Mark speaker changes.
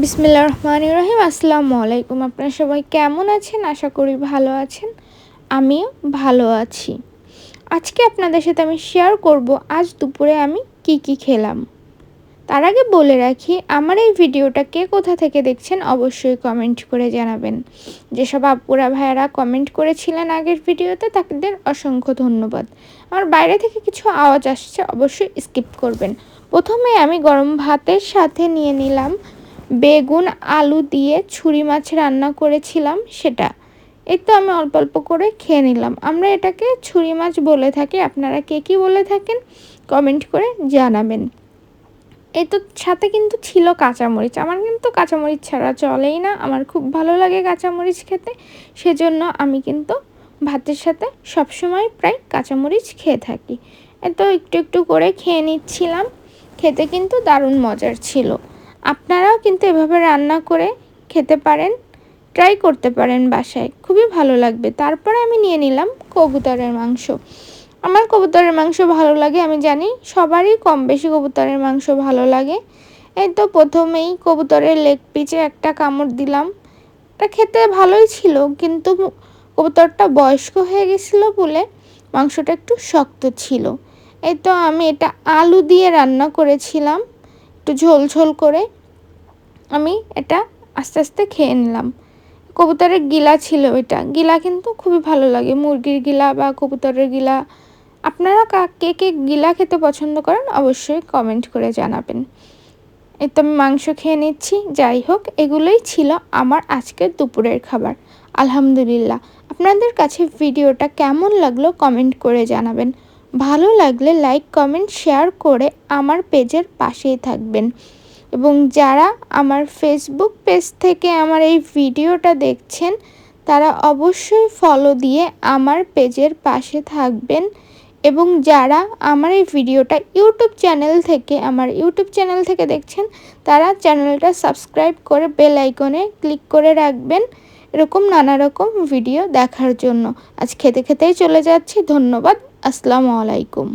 Speaker 1: বিসমিল্লাহির রহমানির রহিম। আসসালামু আলাইকুম। আপনারা সবাই কেমন আছেন? আশা করি ভালো আছেন। আমিও ভালো আছি। আজকে আপনাদের সাথে আমি শেয়ার করব আজ দুপুরে আমি কি খেলাম। তার আগে বলে রাখি, আমার এই ভিডিওটা কে কোথা থেকে দেখছেন অবশ্যই কমেন্ট করে জানাবেন। যেসব আপুরা ভাইয়ারা কমেন্ট করেছিলেন আগের ভিডিওতে তাদের অসংখ্য ধন্যবাদ। আমার বাইরে থেকে কিছু আওয়াজ আসছে, অবশ্যই স্কিপ করবেন। প্রথমে আমি গরম ভাতের সাথে নিয়ে নিলাম বেগুন আলু দিয়ে ছুরি মাছ রান্না করেছিলাম সেটা। এই তো আমি অল্প অল্প করে খেয়ে নিলাম। আমরা এটাকে ছুরি মাছ বলে থাকি, আপনারা কে কী বলে থাকেন কমেন্ট করে জানাবেন। এই তো সাথে কিন্তু ছিল কাঁচামরিচ। আমার কিন্তু কাঁচামরিচ ছাড়া চলেই না, আমার খুব ভালো লাগে কাঁচামরিচ খেতে। সেজন্য আমি কিন্তু ভাতের সাথে সবসময় প্রায় কাঁচামরিচ খেয়ে থাকি। এই তো একটু একটু করে খেয়ে নিচ্ছিলাম। খেতে কিন্তু দারুণ মজার ছিল। আপনারাও কিন্তু এভাবে রান্না করে খেতে পারেন, ট্রাই করতে পারেন বাসায়, খুবই ভালো লাগবে। তারপরে আমি নিয়ে নিলাম কবুতরের মাংস। আমার কবুতরের মাংস ভালো লাগে, আমি জানি সবারই কম বেশি কবুতরের মাংস ভালো লাগে। এই তো প্রথমেই কবুতরের লেগ পিচে একটা কামড় দিলাম। এটা খেতে ভালোই ছিল, কিন্তু কবুতরটা বয়স্ক হয়ে গেছিলো বলে মাংসটা একটু শক্ত ছিল। এই তো আমি এটা আলু দিয়ে রান্না করেছিলাম, একটু ঝোল ঝোল করে। আমি এটা আস্তে আস্তে খেয়ে নিলাম। কবুতরের গিলা ছিল, এটা গিলা কিন্তু খুবই ভালো লাগে, মুরগির গিলা বা কবুতরের গিলা। আপনারা কে কে গিলা খেতে পছন্দ করেন অবশ্যই কমেন্ট করে জানাবেন। এই তো আমি মাংস খেয়ে নিচ্ছি। যাই হোক, এগুলোই ছিল আমার আজকের দুপুরের খাবার। আলহামদুলিল্লাহ। আপনাদের কাছে ভিডিওটা কেমন লাগলো কমেন্ট করে জানাবেন। ভালো লাগলে লাইক কমেন্ট শেয়ার করে আমার পেজের পাশেই থাকবেন। এবং যারা আমার ফেসবুক পেজ থেকে আমার এই ভিডিওটা দেখছেন তারা অবশ্যই ফলো দিয়ে আমার পেজের পাশে থাকবেন। এবং যারা আমার এই ভিডিওটা ইউটিউব চ্যানেল থেকে দেখছেন তারা চ্যানেলটা সাবস্ক্রাইব করে বেল আইকনে ক্লিক করে রাখবেন এরকম নানা রকম ভিডিও দেখার জন্য। আজ খেতে খেতেই চলে যাচ্ছি। ধন্যবাদ। আসসালামু আলাইকুম।